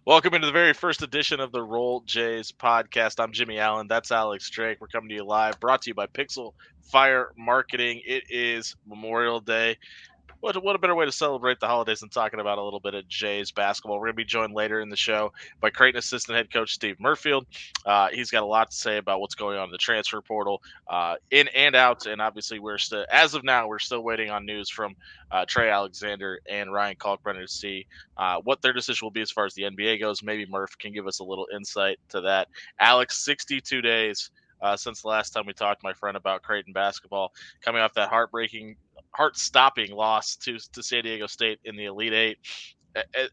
Welcome into the very first edition of the Roll Jays podcast. I'm Jimmy Allen. That's Alex Drake. We're coming to you live, brought to you by Pixel Fire Marketing. It is Memorial Day. What a better way to celebrate the holidays than talking about a little bit of Jays basketball. We're going to be joined later in the show by Creighton assistant head coach Steve Merfeld. He's got a lot to say about what's going on in the transfer portal, in and out. And obviously, we're still, as of now, we're still waiting on news from Trey Alexander and Ryan Kalkbrenner to see what their decision will be as far as the NBA goes. Maybe Murph can give us a little insight to that. Alex, 62 days. Since the last time we talked, my friend, about Creighton basketball, coming off that heart-stopping loss to San Diego State in the Elite Eight.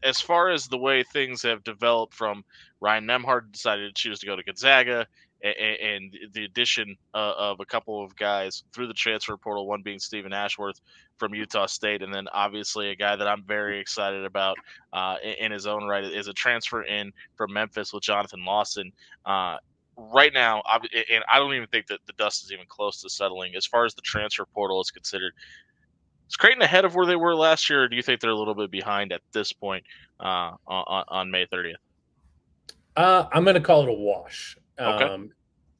As far as the way things have developed from Ryan Nembhard decided to choose to go to Gonzaga, and the addition of a couple of guys through the transfer portal, one being Stephen Ashworth from Utah State, and then obviously a guy that I'm very excited about in his own right is a transfer in from Memphis with Jonathan Lawson. Right now, and I don't even think that the dust is even close to settling as far as the transfer portal is considered. Is Creighton ahead of where they were last year, or do you think they're a little bit behind at this point on May 30th? I'm going to call it a wash. Okay.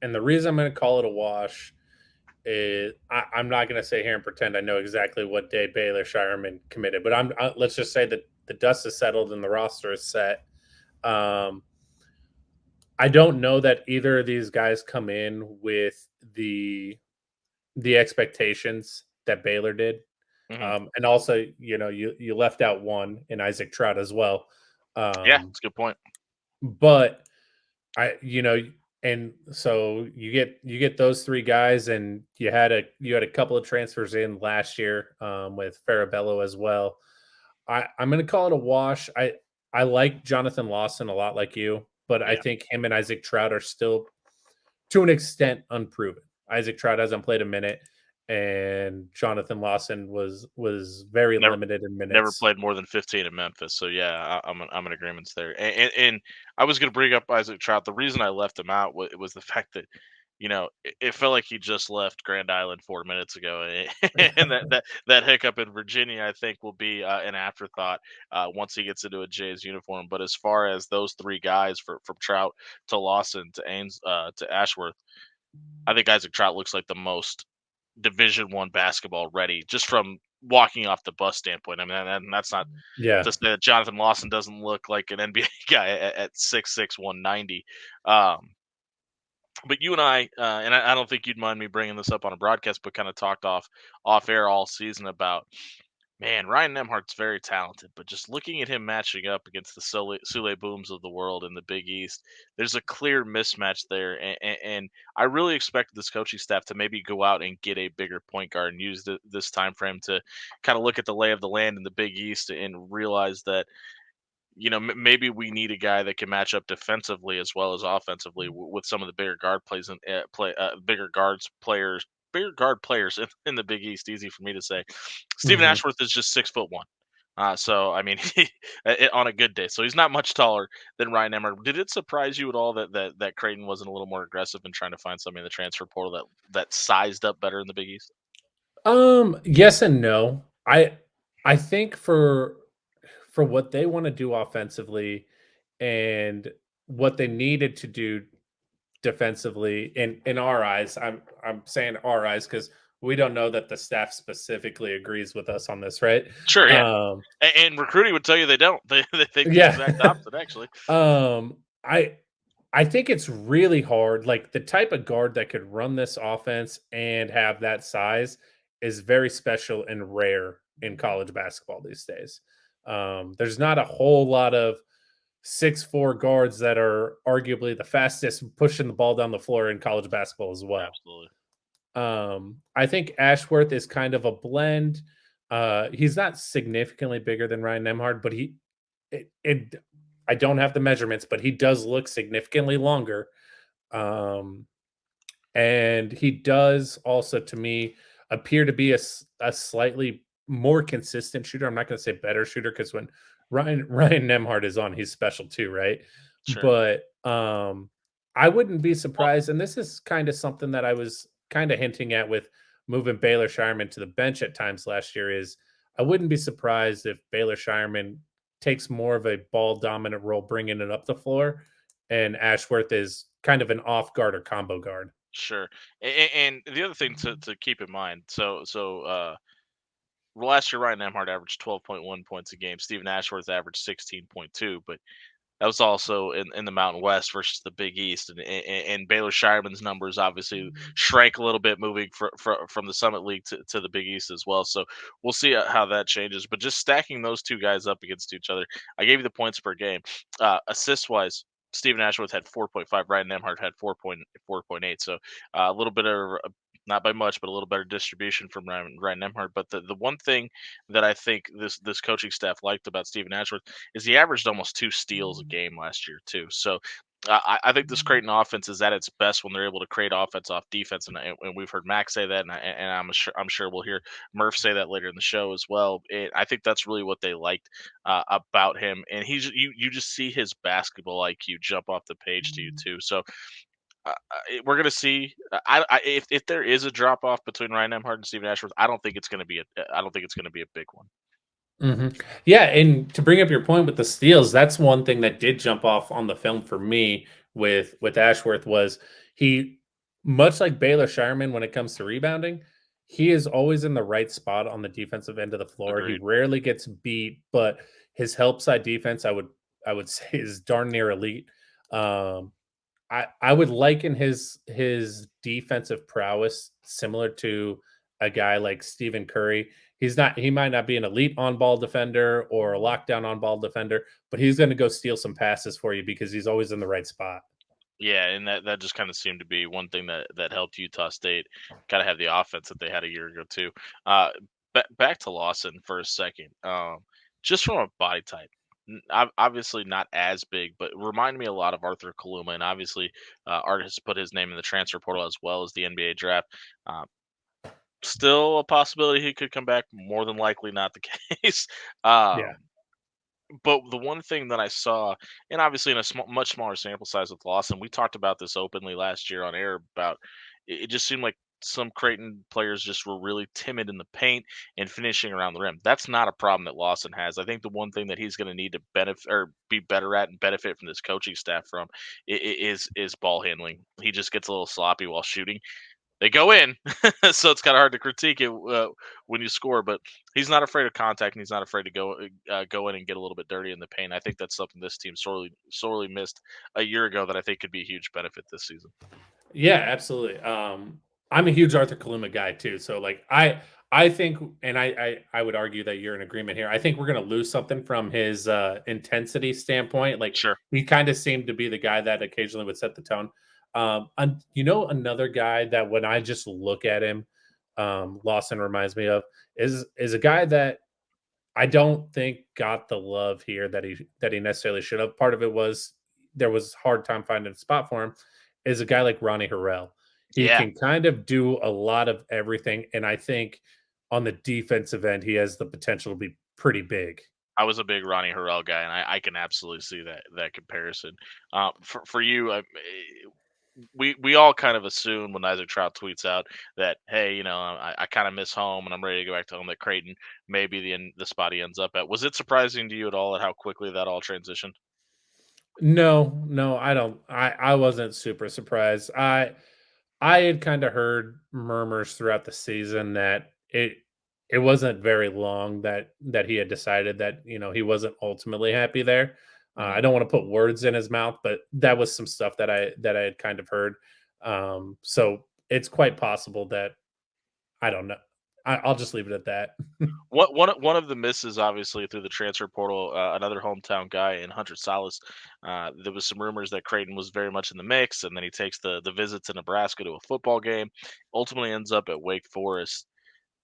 And the reason I'm going to call it a wash is I'm not going to sit here and pretend I know exactly what day Baylor Shireman committed, but let's just say that the dust is settled and the roster is set. I don't know that either of these guys come in with the expectations that Baylor did. Mm-hmm. And also, you left out one in Isaac Trout as well. Yeah, that's a good point. But and so you get those three guys, and you had a couple of transfers in last year with Farabello as well. I'm going to call it a wash. I like Jonathan Lawson a lot, like you, but I Yeah. think him and Isaac Trout are still, to an extent, unproven. Isaac Trout hasn't played a minute, and Jonathan Lawson was very Never limited in never minutes. played more than 15 in Memphis. So yeah, I'm in agreement there. And I was going to bring up Isaac Trout. The reason I left him out was the fact that it felt like he just left Grand Island 4 minutes ago, and that hiccup in Virginia, I think, will be an afterthought once he gets into a Jays uniform. But as far as those three guys, from Trout to Lawson to Ains to Ashworth, I think Isaac Trout looks like the most Division I basketball ready, just from walking off the bus standpoint. I mean, and that's not Yeah. to say that Jonathan Lawson doesn't look like an NBA guy at 6'6", 190. Um, but you and I don't think you'd mind me bringing this up on a broadcast, but kind of talked off air all season about, man, Ryan Nembhard's very talented, but just looking at him matching up against the Sule Booms of the world in the Big East, there's a clear mismatch there. And I really expected this coaching staff to maybe go out and get a bigger point guard and use this time frame to kind of look at the lay of the land in the Big East and realize that maybe we need a guy that can match up defensively as well as offensively with some of the bigger guard plays and bigger guard players in the Big East. Easy for me to say. Stephen Mhm. Ashworth is just 6'1". So I mean, on a good day, so he's not much taller than Ryan Emmer. Did it surprise you at all that Creighton wasn't a little more aggressive in trying to find somebody in the transfer portal that sized up better in the Big East? Yes and no. I think for what they want to do offensively and what they needed to do defensively in our eyes, I'm saying our eyes because we don't know that the staff specifically agrees with us on this, right? Sure, yeah. Um, And recruiting would tell you they don't. They think the yeah. exact opposite, actually. um, I I think it's really hard. Like the type of guard that could run this offense and have that size is very special and rare in college basketball these days. There's not a whole lot of 6'4" guards that are arguably the fastest pushing the ball down the floor in college basketball as well. Absolutely. I think Ashworth is kind of a blend. He's not significantly bigger than Ryan Nemhard, but it I don't have the measurements, but he does look significantly longer. Um, and he does also, to me, appear to be a slightly more consistent shooter. I'm not going to say better shooter because when Ryan Nemhard is on, he's special too, right? Sure. But I wouldn't be Well, surprised, and this is kind of something that I was kind of hinting at with moving Baylor Shireman to the bench at times last year. Is I wouldn't be surprised if Baylor Shireman takes more of a ball dominant role, bringing it up the floor, and Ashworth is kind of an off guard or combo guard. Sure. And the other thing to keep in mind, last year Ryan Nemhard averaged 12.1 points a game. Stephen Ashworth averaged 16.2, but that was also in the Mountain West versus the Big East, and Baylor Shireman's numbers obviously shrank a little bit, moving from the Summit League to the Big East as well. So we'll see how that changes. But just stacking those two guys up against each other, I gave you the points per game. Assist wise, Stephen Ashworth had 4.5. Ryan Nemhart had 4.8. So a little bit of not by much, but a little better distribution from Ryan Nemhart. But the one thing that I think this coaching staff liked about Stephen Ashworth is he averaged almost 2 steals a game last year too. So I think this Creighton offense is at its best when they're able to create offense off defense, and we've heard Max say that, and I'm sure we'll hear Murph say that later in the show as well. I think that's really what they liked about him, and you just see his basketball IQ jump off the page to you too. So we're gonna see. If there is a drop off between Ryan Nemhart and Stephen Ashworth, I don't think it's gonna be a big one. Yeah, and to bring up your point with the steals, that's one thing that did jump off on the film for me with Ashworth was he, much like Baylor Shireman when it comes to rebounding, he is always in the right spot on the defensive end of the floor. He Agreed. rarely gets beat, but his help side defense, I would say, is darn near elite. Um, I would liken his defensive prowess similar to a guy like Stephen Curry. He might not be an elite on ball defender or a lockdown on ball defender, but he's going to go steal some passes for you because he's always in the right spot. Yeah, and that just kind of seemed to be one thing that helped Utah State kind of have the offense that they had a year ago too. Uh, back to Lawson for a second. Just from a body type, obviously not as big, but reminded me a lot of Arthur Kaluma, and obviously Art has put his name in the transfer portal as well as the NBA draft. Uh, Still a possibility he could come back. More than likely not the case. Yeah. Um, but the one thing that I saw, and obviously in a much smaller sample size with Lawson, we talked about this openly last year on air about it just seemed like some Creighton players just were really timid in the paint and finishing around the rim. That's not a problem that Lawson has. I think the one thing that he's going to need to benefit or be better at and benefit from this coaching staff from is ball handling. He just gets a little sloppy while shooting. They go in, so it's kind of hard to critique it when you score. But he's not afraid of contact, and he's not afraid to go in and get a little bit dirty in the paint. I think that's something this team sorely missed a year ago that I think could be a huge benefit this season. Yeah, absolutely. I'm a huge Arthur Kaluma guy too. So like I think, and I would argue that you're in agreement here. I think we're gonna lose something from his intensity standpoint. Like Sure. he kind of seemed to be the guy that occasionally would set the tone. And another guy that when I just look at him, Lawson reminds me of is a guy that I don't think got the love here that he necessarily should have. Part of it was there was hard time finding a spot for him. Is a guy like Ronnie Harrell. He Yeah, can kind of do a lot of everything, and I think on the defensive end, he has the potential to be pretty big. I was a big Ronnie Harrell guy, and I can absolutely see that comparison. For you, we all kind of assume when Isaac Trout tweets out that, hey, I kind of miss home and I'm ready to go back to home, that Creighton may be the spot he ends up at. Was it surprising to you at all at how quickly that all transitioned? No, no, I don't. I wasn't super surprised. I had kind of heard murmurs throughout the season that it wasn't very long that he had decided that he wasn't ultimately happy there. I Mhm. don't want to put words in his mouth, but that was some stuff that I had kind of heard. So it's quite possible that I don't know. I'll just leave it at that. One of the misses, obviously, through the transfer portal, another hometown guy in Hunter Salas. There was some rumors that Creighton was very much in the mix, and then he takes the visit to Nebraska to a football game. Ultimately, ends up at Wake Forest.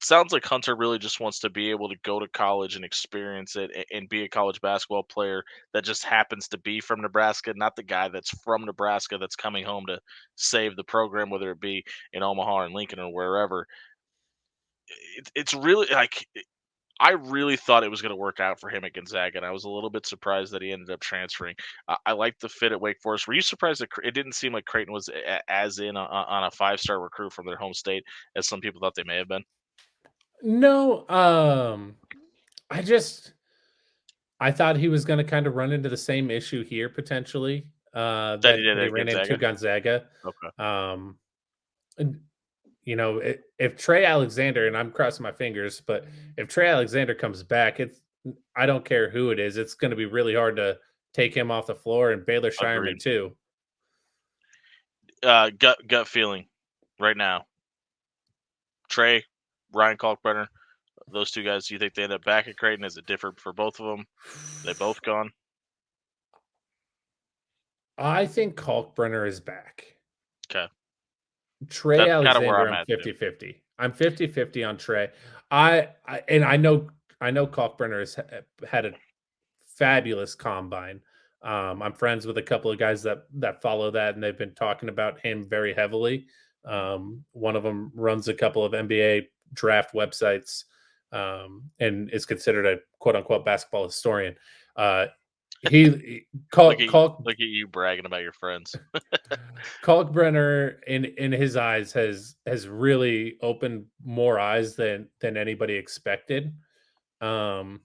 Sounds like Hunter really just wants to be able to go to college and experience it and be a college basketball player that just happens to be from Nebraska, not the guy that's from Nebraska that's coming home to save the program, whether it be in Omaha or Lincoln or wherever. It's really like I really thought it was going to work out for him at Gonzaga, and I was a little bit surprised that he ended up transferring. I like the fit at Wake Forest. Were you surprised that it didn't seem like Creighton was as in on a 5-star recruit from their home state as some people thought they may have been? No, I just I thought he was going to kind of run into the same issue here potentially That he that did he at ran into Gonzaga? Gonzaga. Okay, Um, and, if Trey Alexander, and I'm crossing my fingers, but if Trey Alexander comes back, I don't care who it is, it's going to be really hard to take him off the floor, and Baylor Shireman agreed. too. Gut feeling right now. Trey, Ryan Kalkbrenner, those two guys. Do you think they end up back at Creighton? Is it different for both of them? They both gone? I think Kalkbrenner is back. Okay, Trey that's kind of where Alexander, I'm I'm at too. 50-50. I'm 50-50 on Trey. I know Kalkbrenner has had a fabulous combine. I'm friends with a couple of guys that follow that, and they've been talking about him very heavily. One of them runs a couple of NBA draft websites, and is considered a quote unquote basketball historian. Uh, he Look at you, Kalk look at you bragging about your friends. Kalkbrenner in his eyes has really opened more eyes than anybody expected. Um,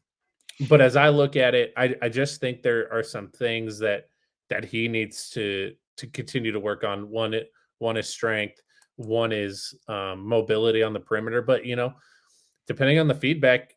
but as I look at it, I just think there are some things that he needs to continue to work on. One is strength, one is mobility on the perimeter. But depending on the feedback,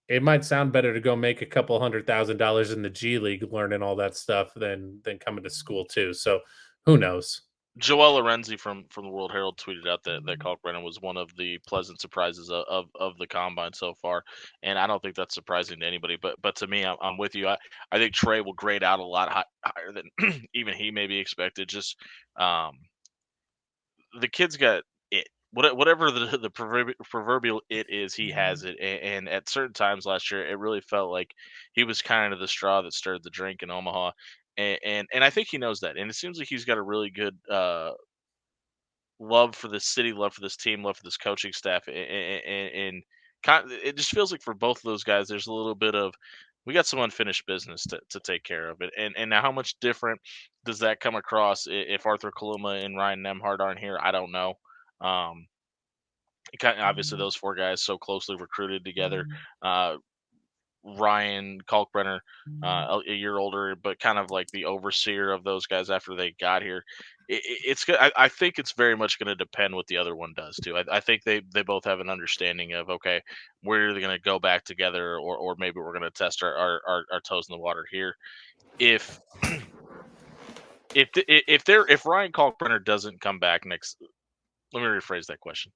it might sound better to go make a couple $100,000 in the G League learning all that stuff than coming to school too. So who knows? Joel Lorenzi from the World Herald tweeted out that Kalkbrenner was one of the pleasant surprises of the combine so far, and I don't think that's surprising to anybody. But to me, I'm with you. I think Trey will grade out a lot higher than even he maybe expected. Just um, the kid's got it. Whatever the proverbial it is, he has it. And at certain times last year, it really felt like he was kind of the straw that stirred the drink in Omaha. And I think he knows that. And it seems like he's got a really good love for this city, love for this team, love for this coaching staff, and it just feels like for both of those guys, there's a little bit of we got some unfinished business to take care of it. And now, how much different does that come across if Arthur Kaluma and Ryan Nemhard aren't here? I don't know. Um, kind of, obviously, those four guys so closely recruited together. Uh, Ryan Kalkbrenner, a year older, but kind of like the overseer of those guys after they got here. It's good. I think it's very much going to depend what the other one does too. I think they both have an understanding of okay, we're either going to go back together or maybe we're going to test our toes in the water here. If if Ryan Kalkbrenner doesn't come back next, let me rephrase that question.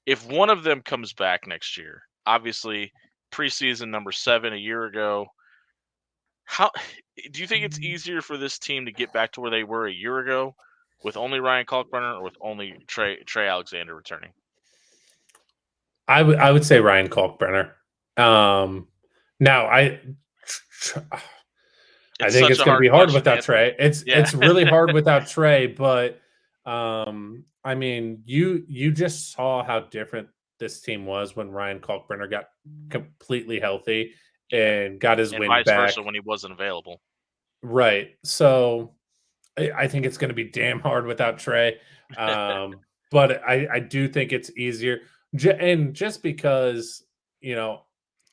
If one of them comes back next year, obviously preseason number 7 a year ago. How do you think it's easier for this team to get back to where they were a year ago with only Ryan Kalkbrenner or with only Trey Alexander returning? I would say Ryan Kalkbrenner. Um, now tr- I It's think such it's a going to hard be hard question to without answer. Trey. It's Yeah, it's really hard without Trey, but I mean, you just saw how different this team was when Ryan Kalkbrenner got completely healthy yeah, and got his and wind vice versa back. when he wasn't available. Right. So I think it's going to be damn hard without Trey. But I do think it's easier. And just because, you know,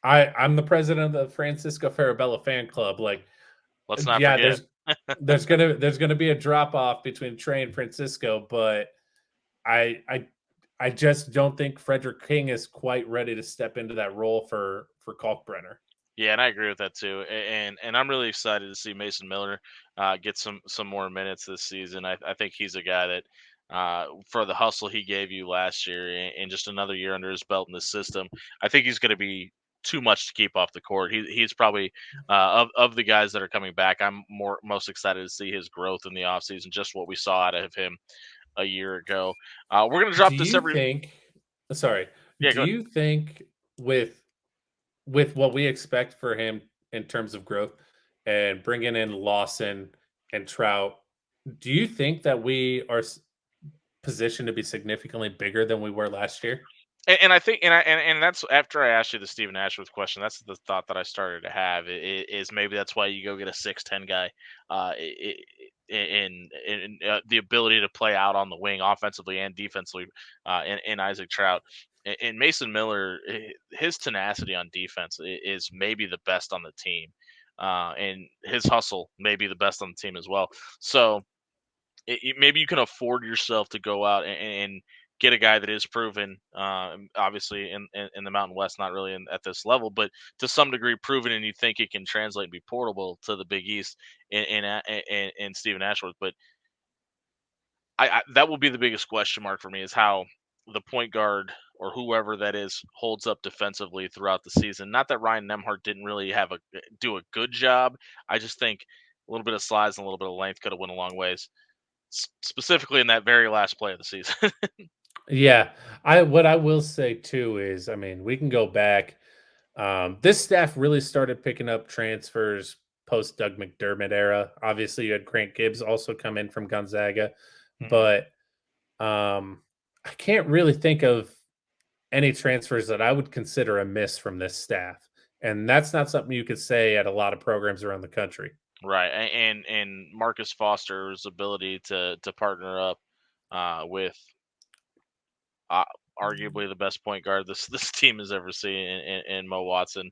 I'm the president of the Francisco Farabella fan club. Like, Let's not yeah, forget. there's gonna be a drop off between Trey and Francisco, but I I I just don't think Frederick King is quite ready to step into that role for Kalkbrenner. Yeah, and I agree with that too. And I'm really excited to see Mason Miller get some more minutes this season. I think he's a guy that for the hustle he gave you last year and just another year under his belt in the system, I think he's going to be too much to keep off the court. He's probably of the guys that are coming back. I'm most excited to see his growth in the offseason, just what we saw out of him a year ago. We're going to Do drop this you every. think sorry, Yeah, do go ahead. you think with what we expect for him in terms of growth and bringing in Lawson and Trout, do you think that we are positioned to be significantly bigger than we were last year? And I think, and that's after I asked you the Stephen Ashworth question. That's the thought that I started to have. Is maybe that's why you go get a 6'10" guy, in the ability to play out on the wing offensively and defensively, in Isaac Trout. And Mason Miller, his tenacity on defense is maybe the best on the team, and his hustle may be the best on the team as well. So maybe you can afford yourself to go out and get a guy that is proven, obviously in the Mountain West, not really at this level, but to some degree proven, and you think it can translate and be portable to the Big East in Stephen Ashworth. But that will be the biggest question mark for me, is how the point guard or whoever that is holds up defensively throughout the season. Not that Ryan Nemhart didn't really do a good job. I just think a little bit of size and a little bit of length could have went a long ways, specifically in that very last play of the season. Yeah, what I will say too is, I mean, we can go back. This staff really started picking up transfers post Doug McDermott era. Obviously, you had Grant Gibbs also come in from Gonzaga, Mhm. but I can't really think of any transfers that I would consider a miss from this staff. And that's not something you could say at a lot of programs around the country. Right, and Marcus Foster's ability to partner up with uh, arguably the best point guard this this team has ever seen in Mo Watson.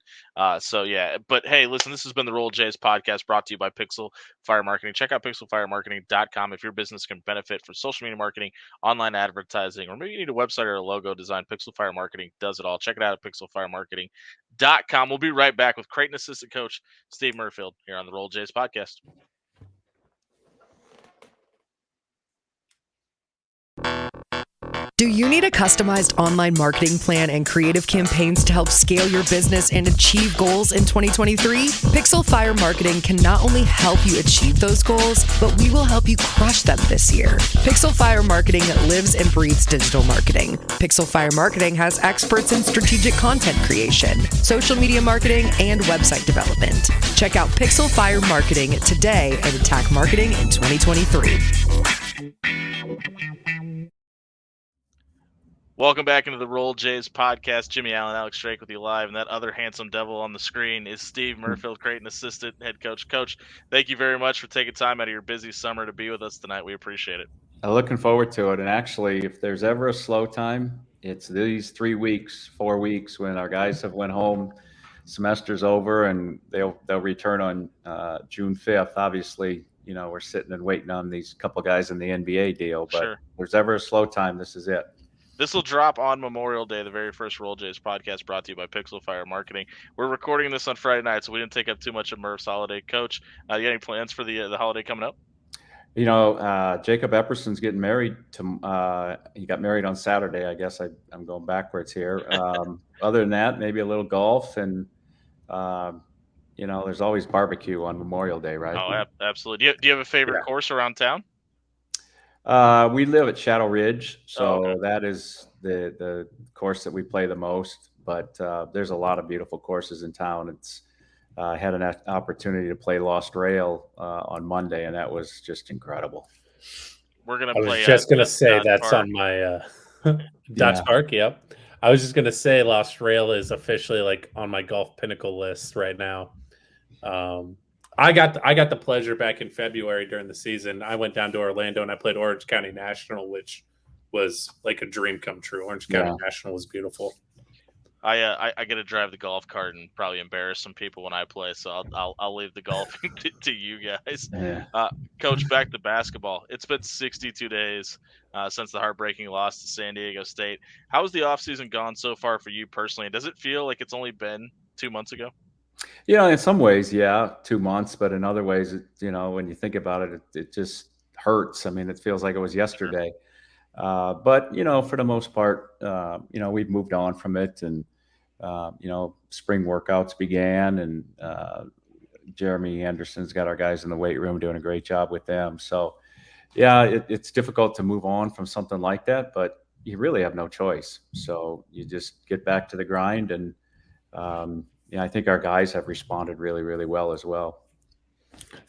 So yeah, but hey, listen, this has been the Roll Jays podcast, brought to you by Pixel Fire Marketing. Check out pixelfiremarketing.com if your business can benefit from social media marketing, online advertising, or maybe you need a website or a logo design. Pixel Fire Marketing does it all. Check it out at pixelfiremarketing.com. We'll be right back with Creighton assistant coach Steve Merfeld here on the Roll Jays podcast. Do you need a customized online marketing plan and creative campaigns to help scale your business and achieve goals in 2023? Pixel Fire Marketing can not only help you achieve those goals, but we will help you crush them this year. Pixel Fire Marketing lives and breathes digital marketing. Pixel Fire Marketing has experts in strategic content creation, social media marketing, and website development. Check out Pixel Fire Marketing today and attack marketing in 2023. Welcome back into the Roll Jays podcast. Jimmy Allen, Alex Drake with you live, and that other handsome devil on the screen is Steve Merfeld, Creighton assistant head coach. Coach, thank you very much for taking time out of your busy summer to be with us tonight. We appreciate it. I'm looking forward to it. And actually, if there's ever a slow time, it's these 3 weeks, 4 weeks when our guys have went home, semester's over, and they'll return on June 5th. Obviously, you know, we're sitting and waiting on these couple guys in the NBA deal. But Sure. if there's ever a slow time, this is it. This will drop on Memorial Day, the very first Roll Jays podcast, brought to you by Pixel Fire Marketing. We're recording this on Friday night, so we didn't take up too much of Murph's holiday. Coach, you got any plans for the holiday coming up? You know, Jacob Epperson's getting married he got married on Saturday. I guess I'm going backwards here. Other than that, maybe a little golf, and you know, there's always barbecue on Memorial Day, right? Oh, absolutely. Do you have a favorite course around town? We live at Shadow Ridge, so okay. that is the course that we play the most. But there's a lot of beautiful courses in town. I had an opportunity to play Lost Rail on Monday, and that was just incredible. We're gonna I was play. just gonna say Dodge that's Park. on my Dodge Park. Yep. I was just gonna say Lost Rail is officially like on my golf pinnacle list right now. I got the pleasure back in February during the season. I went down to Orlando and I played Orange County National, which was like a dream come true. Orange County National was beautiful. I get to drive the golf cart and probably embarrass some people when I play, so I'll leave the golfing to you guys. Yeah. Coach, back to basketball. It's been 62 days since the heartbreaking loss to San Diego State. How has the offseason gone so far for you personally? And does it feel like it's only been 2 months ago? You know, in some ways, yeah, 2 months, but in other ways, you know, when you think about it, it just hurts. I mean, it feels like it was yesterday. But you know, for the most part, you know, we've moved on from it, and you know, spring workouts began, and Jeremy Anderson's got our guys in the weight room doing a great job with them. So, yeah, it's difficult to move on from something like that, but you really have no choice. So you just get back to the grind, and yeah, I think our guys have responded really, really well as well.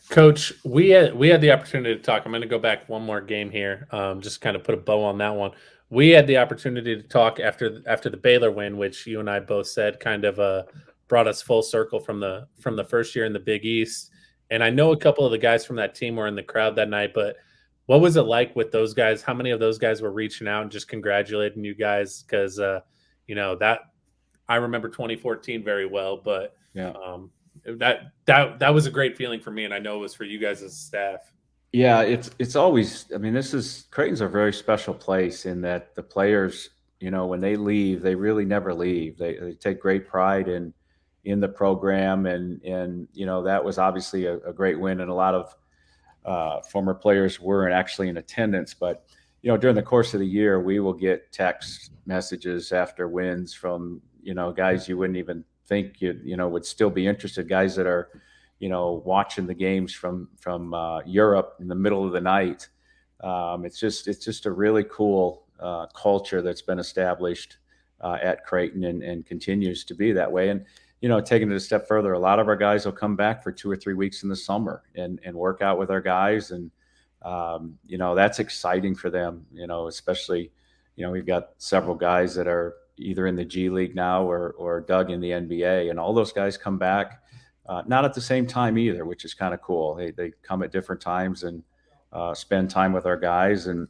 Coach, we had the opportunity to talk. I'm going to go back one more game here, just kind of put a bow on that one. We had the opportunity to talk after the Baylor win, which you and I both said kind of brought us full circle from the first year in the Big East. And I know a couple of the guys from that team were in the crowd that night, but what was it like with those guys? How many of those guys were reaching out and just congratulating you guys? Because that I remember 2014 very well, but Yeah. That was a great feeling for me, and I know it was for you guys as staff. Yeah, it's always. I mean, Creighton's a very special place in that the players, when they leave, they really never leave. They take great pride in the program, and that was obviously a great win, and a lot of former players weren't actually in attendance. But during the course of the year, we will get text messages after wins from guys you wouldn't even think would still be interested, guys that are watching the games from Europe in the middle of the night. It's just a really cool culture that's been established at Creighton and continues to be that way. And taking it a step further, a lot of our guys will come back for 2 or 3 weeks in the summer and work out with our guys, and that's exciting for them. Especially we've got several guys that are either in the G League now or dug in the NBA, and all those guys come back. Not at the same time either, which is kind of cool. They come at different times and spend time with our guys. And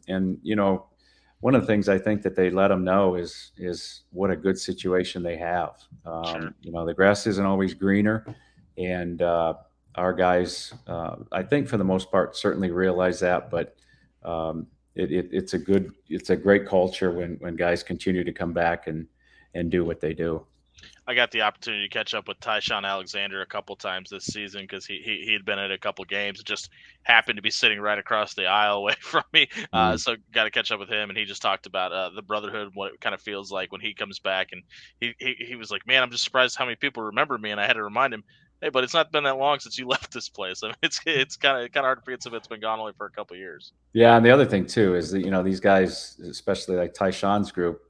one of the things I think that they let them know is what a good situation they have. Sure. The grass isn't always greener, and our guys, I think for the most part, certainly realize that. But it's a great culture when guys continue to come back and do what they do. I got the opportunity to catch up with Tyshawn Alexander a couple times this season because he had been at a couple games. It just happened to be sitting right across the aisle away from me. So got to catch up with him, and he just talked about the brotherhood, what it kind of feels like when he comes back. And he was like, man, I'm just surprised how many people remember me. And I had to remind him, hey, but it's not been that long since you left this place. I mean, it's kind of hard to forget if it's been gone only for a couple of years. Yeah, and the other thing too is that these guys, especially like Tyshawn's group,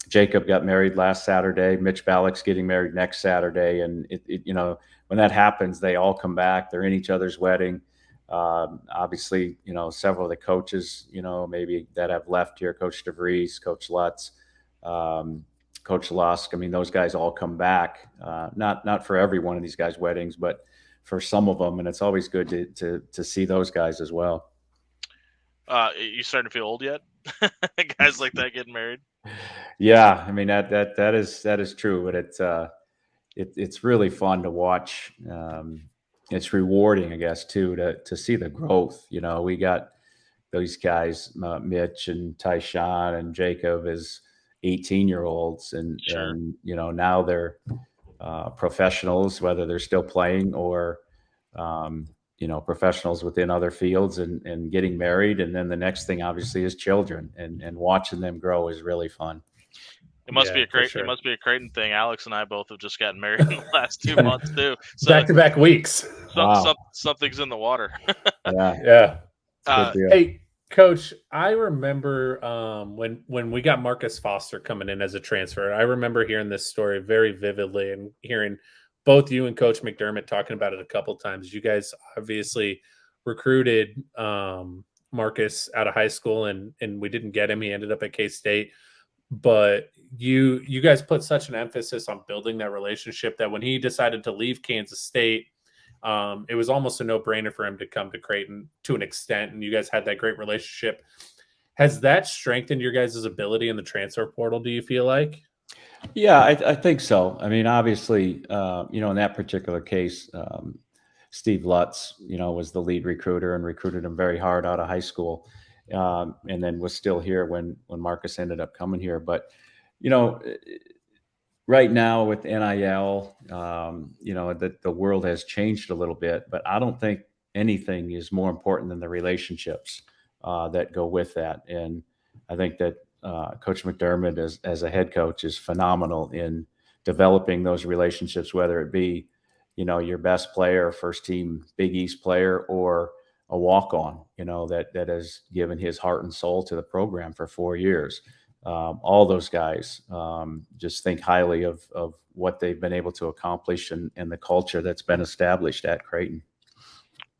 Jacob got married last Saturday. Mitch Ballock's getting married next Saturday, and when that happens, they all come back. They're in each other's wedding. Obviously, several of the coaches, maybe that have left here, Coach DeVries, Coach Lutz, Coach Lusk. I mean, those guys all come back. Not for every one of these guys' weddings, but for some of them, and it's always good to see those guys as well. You starting to feel old yet? Guys like that getting married? Yeah, I mean that is true, but it's really fun to watch. It's rewarding, I guess, too, to see the growth. We got those guys, Mitch and Tyshawn and Jacob, as 18-year-olds, and Sure. and now they're professionals, whether they're still playing or professionals within other fields, and getting married. And then the next thing obviously is children, and watching them grow is really fun. It must be a great. Sure. It must be a Creighton thing. Alex and I both have just gotten married in the last 2 months too. So Back-to-back weeks. Wow. Something's in the water. Yeah. Good deal. Hey, Coach, I remember when we got Marcus Foster coming in as a transfer. I remember hearing this story very vividly and hearing both you and Coach McDermott talking about it a couple times. You guys obviously recruited Marcus out of high school, and we didn't get him. He ended up at K-State. But you guys put such an emphasis on building that relationship that when he decided to leave Kansas State, it was almost a no-brainer for him to come to Creighton to an extent, and you guys had that great relationship. Has that strengthened your guys' ability in the transfer portal, do you feel like? Yeah, I think so. I mean, obviously, in that particular case, Steve Lutz, was the lead recruiter and recruited him very hard out of high school, and then was still here when Marcus ended up coming here. But, right now with NIL, the world has changed a little bit, but I don't think anything is more important than the relationships that go with that. And I think that Coach McDermott, as a head coach, is phenomenal in developing those relationships, whether it be, your best player, first team Big East player, or a walk-on, that has given his heart and soul to the program for 4 years. All those guys just think highly of what they've been able to accomplish and the culture that's been established at Creighton.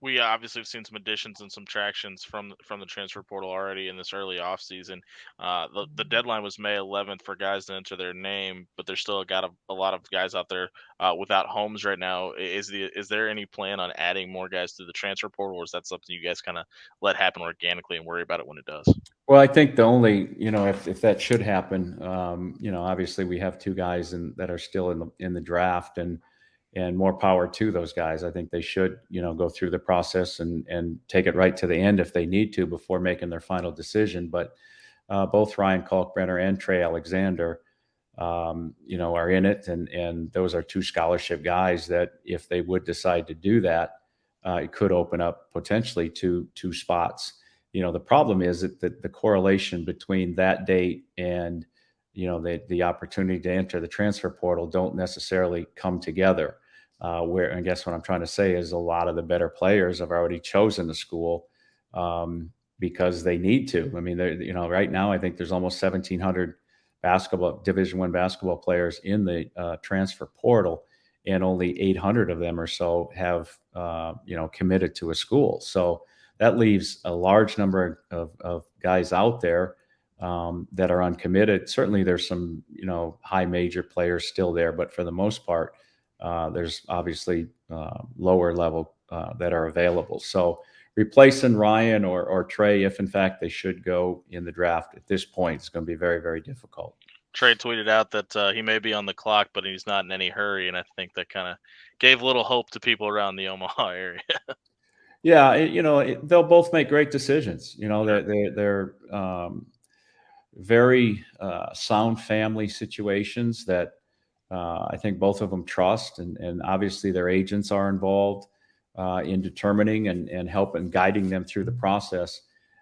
We obviously have seen some additions and some tractions from the transfer portal already in this early offseason. The deadline was May 11th for guys to enter their name, but there's still got a lot of guys out there without homes right now. Is there any plan on adding more guys to the transfer portal, or is that something you guys kind of let happen organically and worry about it when it does? Well, I think the only, if that should happen, obviously we have two guys that are still in the draft, and more power to those guys. I think they should, go through the process and take it right to the end if they need to before making their final decision. But both Ryan Kalkbrenner and Trey Alexander, are in it, and those are two scholarship guys that if they would decide to do that, it could open up potentially two spots. The problem is that the correlation between that date and the opportunity to enter the transfer portal don't necessarily come together. Where I guess what I'm trying to say is a lot of the better players have already chosen the school because they need to. I mean, right now I think there's almost 1,700 Division I basketball players in the transfer portal, and only 800 of them or so have committed to a school. So that leaves a large number of guys out there that are uncommitted. Certainly, there's some high major players still there, but for the most part, there's obviously lower level that are available. So replacing Ryan or Trey, if in fact they should go in the draft at this point, is going to be very, very difficult. Trey tweeted out that he may be on the clock, but he's not in any hurry, and I think that kind of gave a little hope to people around the Omaha area. Yeah, they'll both make great decisions. They're very sound family situations that I think both of them trust, and obviously their agents are involved in determining and helping guiding them through the process.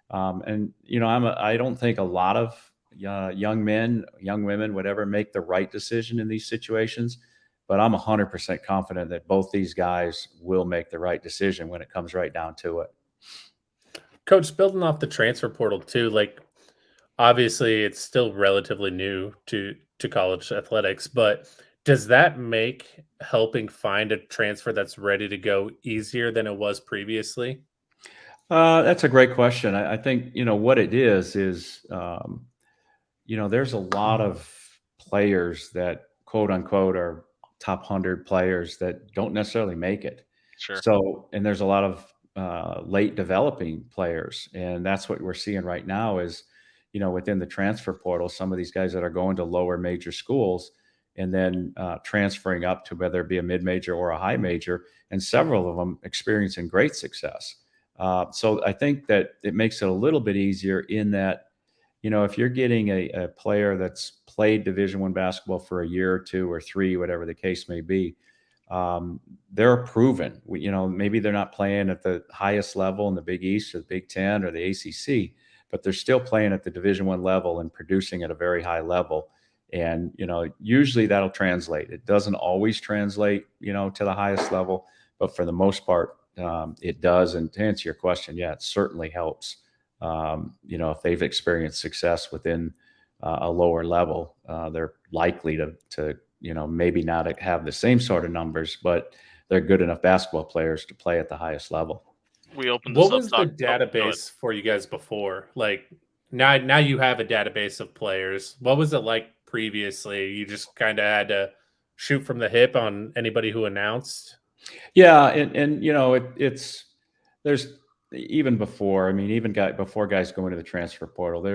I don't think a lot of young men, young women, whatever, make the right decision in these situations, but I'm 100% confident that both these guys will make the right decision when it comes right down to it. Coach, building off the transfer portal too, like obviously it's still relatively new to college athletics, but does that make helping find a transfer that's ready to go easier than it was previously? That's a great question. I think what it is there's a lot of players that quote unquote are top 100 players that don't necessarily make it. Sure. So, and there's a lot of late developing players, and that's what we're seeing right now is, within the transfer portal, some of these guys that are going to lower major schools and then transferring up to whether it be a mid-major or a high major, and several of them experiencing great success. So I think that it makes it a little bit easier in that, if you're getting a player that's played Division I basketball for a year or two or three, whatever the case may be, they're proven. Maybe they're not playing at the highest level in the Big East or the Big Ten or the ACC, but they're still playing at the Division I level and producing at a very high level. And usually that'll translate. It doesn't always translate, to the highest level, but for the most part, it does. And to answer your question, yeah, it certainly helps. If they've experienced success within a lower level, they're likely to maybe not have the same sort of numbers, but they're good enough basketball players to play at the highest level. We opened this What was the database for you guys before? Like now you have a database of players. What was it like previously? You just kind of had to shoot from the hip on anybody who announced? Yeah, and it's there's even before. I mean, before guys go into the transfer portal,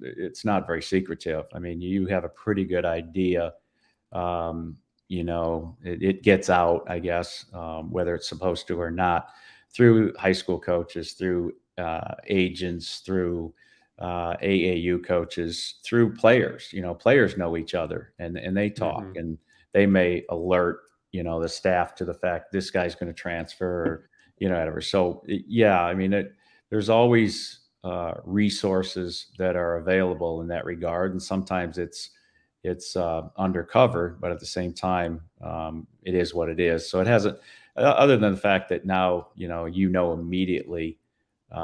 it's not very secretive. I mean, you have a pretty good idea. It gets out, I guess, whether it's supposed to or not, through high school coaches, through agents, through AAU coaches, through players. Players know each other and they talk, and they may alert the staff to the fact this guy's going to transfer, whatever. So yeah, I mean, there's always resources that are available in that regard, and sometimes it's undercover, but at the same time, it is what it is. So it hasn't, other than the fact that now immediately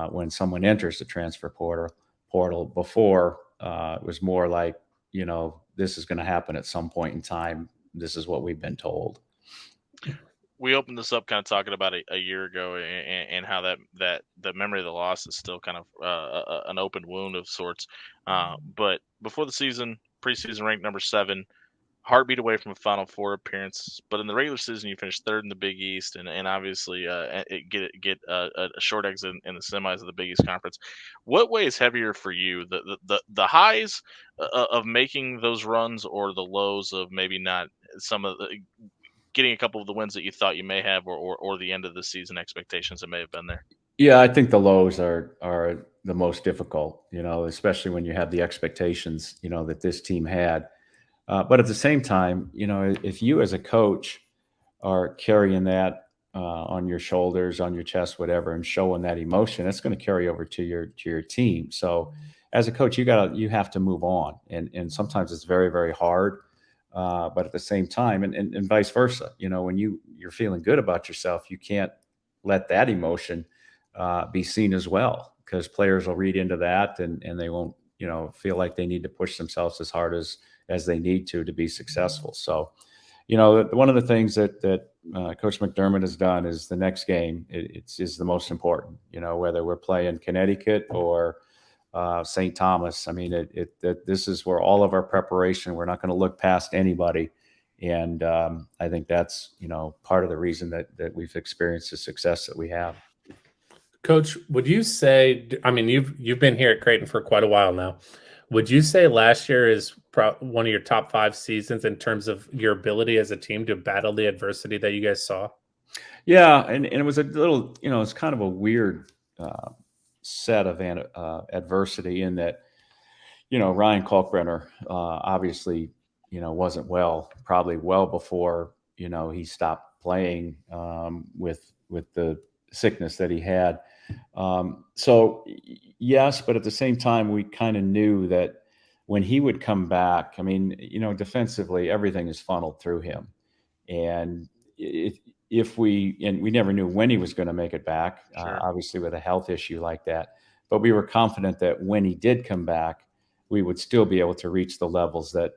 when someone enters the transfer portal. Before it was more like this is going to happen at some point in time. This is what we've been told. we opened this up kind of talking about a year ago, and how that the memory of the loss is still kind of an open wound of sorts. But before the season, preseason ranked number 7, heartbeat away from a Final Four appearance. But in the regular season, you finished third in the Big East, and obviously get a short exit in the semis of the Big East Conference. What way is heavier for you, the highs of making those runs, or the lows of maybe not some of the getting a couple of the wins that you thought you may have, or the end of the season expectations that may have been there? Yeah, I think the lows are the most difficult, especially when you have the expectations, that this team had. But at the same time, if you as a coach are carrying that on your shoulders, on your chest, whatever, and showing that emotion, that's going to carry over to your team. So, as a coach, you have to move on, and sometimes it's very very hard. But at the same time, and vice versa, when you're feeling good about yourself, you can't let that emotion be seen as well, because players will read into that, and they won't feel like they need to push themselves as hard as they need to be successful. So, one of the things that Coach McDermott has done is the next game is the most important. Whether we're playing Connecticut or St. Thomas. I mean, this is where all of our preparation. We're not going to look past anybody, and I think that's part of the reason that we've experienced the success that we have. Coach, would you say? I mean, you've been here at Creighton for quite a while now. Would you say last year is one of your top 5 seasons in terms of your ability as a team to battle the adversity that you guys saw? Yeah, and it was a little, it's kind of a weird set of adversity in that, Ryan Kalkbrenner obviously, wasn't well, probably well before, he stopped playing with the sickness that he had. So yes, but at the same time, we kind of knew that when he would come back, I mean, defensively, everything is funneled through him. And if we never knew when he was going to make it back, Sure. obviously with a health issue like that, but we were confident that when he did come back, we would still be able to reach the levels that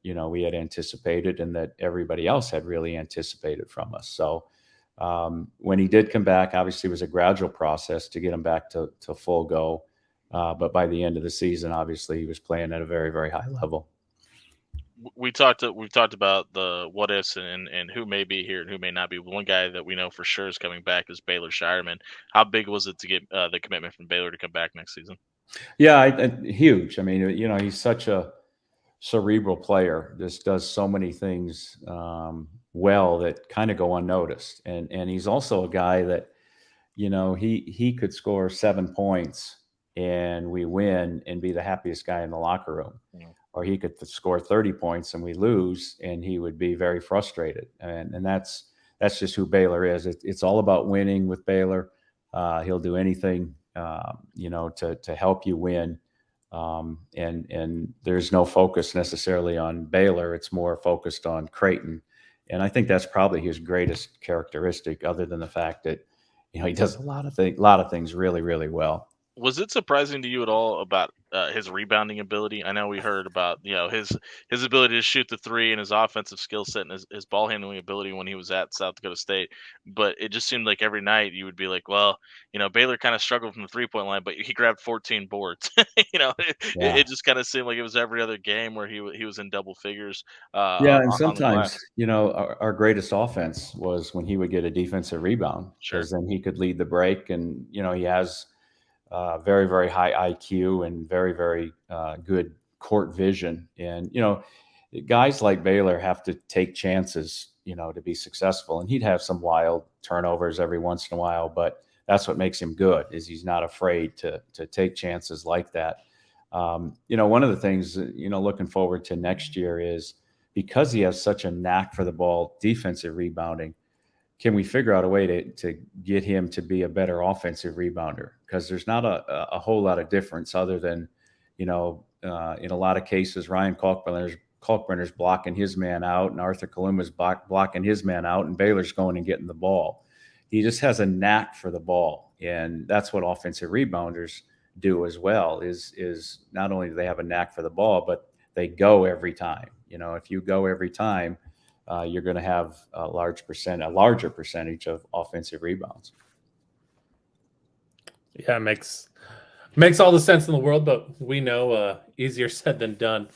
we had anticipated and that everybody else had really anticipated from us. So when he did come back, obviously it was a gradual process to get him back to full go. But by the end of the season, obviously he was playing at a very, very high level. We've talked about the what ifs, and who may be here and who may not be. One guy that we know for sure is coming back is Baylor Shireman. How big was it to get the commitment from Baylor to come back next season? Yeah, huge. I mean, he's such a cerebral player. Just does so many things well that kind of go unnoticed. And he's also a guy that, he could score 7 points and we win and be the happiest guy in the locker room. Yeah. Or he could score 30 points and we lose and he would be very frustrated. And that's just who Baylor is. It's all about winning with Baylor. He'll do anything, to help you win. And there's no focus necessarily on Baylor. It's more focused on Creighton. And I think that's probably his greatest characteristic, other than the fact that, he does a lot of things really, really well. Was it surprising to you at all about his rebounding ability? I know we heard about his ability to shoot the three and his offensive skill set and his ball handling ability when he was at South Dakota State, but it just seemed like every night you would be like, well, Baylor kind of struggled from the 3-point line, but he grabbed 14 boards. Yeah. It just kind of seemed like it was every other game where he was in double figures. Yeah, and On the glass. sometimes, our greatest offense was when he would get a defensive rebound, Sure. because then he could lead the break, and he has very, very high IQ and very, very good court vision. And guys like Baylor have to take chances, to be successful. And he'd have some wild turnovers every once in a while, but that's what makes him good, is he's not afraid to take chances like that. One of the things, looking forward to next year is, because he has such a knack for the ball, defensive rebounding, can we figure out a way to get him to be a better offensive rebounder? Because there's not a whole lot of difference, other than, in a lot of cases, Ryan Kalkbrenner's blocking his man out and Arthur Kaluma's blocking his man out, and Baylor's going and getting the ball. He just has a knack for the ball. And that's what offensive rebounders do as well, is not only do they have a knack for the ball, but they go every time. If you go every time, you're going to have a larger percentage of offensive rebounds. Yeah, it makes all the sense in the world, but we know easier said than done.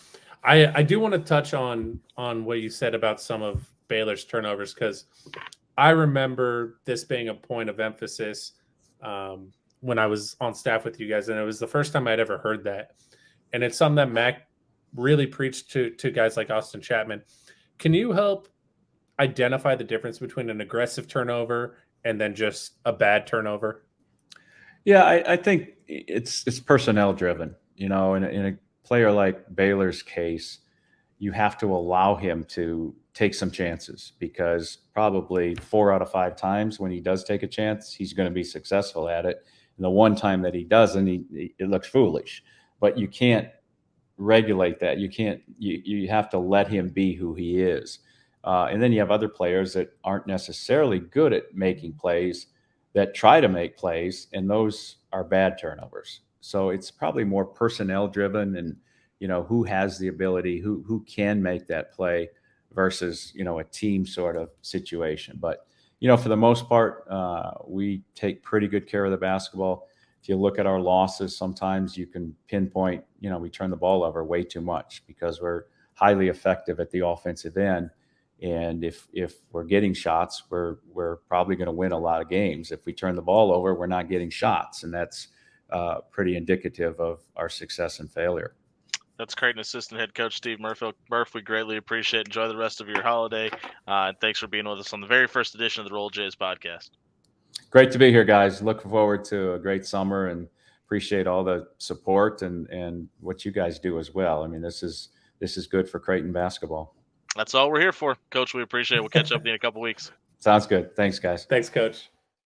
I do want to touch on what you said about some of Baylor's turnovers, because I remember this being a point of emphasis when I was on staff with you guys, and it was the first time I'd ever heard that. And it's something that Mac really preached to guys like Austin Chapman. Can you help identify the difference between an aggressive turnover and then just a bad turnover? Yeah, I think it's personnel driven. In a player like Baylor's case, you have to allow him to take some chances, because probably 4 out of 5 times when he does take a chance, he's going to be successful at it. And the one time that he doesn't, it looks foolish. But you can't regulate that. You have to let him be who he is. And then you have other players that aren't necessarily good at making plays, that try to make plays, and those are bad turnovers. So it's probably more personnel driven, and who has the ability, who can make that play, versus a team sort of situation. But for the most part, we take pretty good care of the basketball. If you look at our losses, sometimes you can pinpoint, we turn the ball over way too much because we're highly effective at the offensive end. And if we're getting shots, we're probably going to win a lot of games. If we turn the ball over, we're not getting shots, and that's pretty indicative of our success and failure. That's Creighton assistant head coach Steve Merfeld. Murph, we greatly appreciate it. Enjoy the rest of your holiday. And thanks for being with us on the very first edition of the Roll Jays podcast. Great to be here, guys. Looking forward to a great summer, and appreciate all the support and what you guys do as well. I mean, this is good for Creighton basketball. That's all we're here for. Coach, we appreciate it. We'll catch up with you in a couple weeks. Sounds good. Thanks, guys. Thanks, Coach.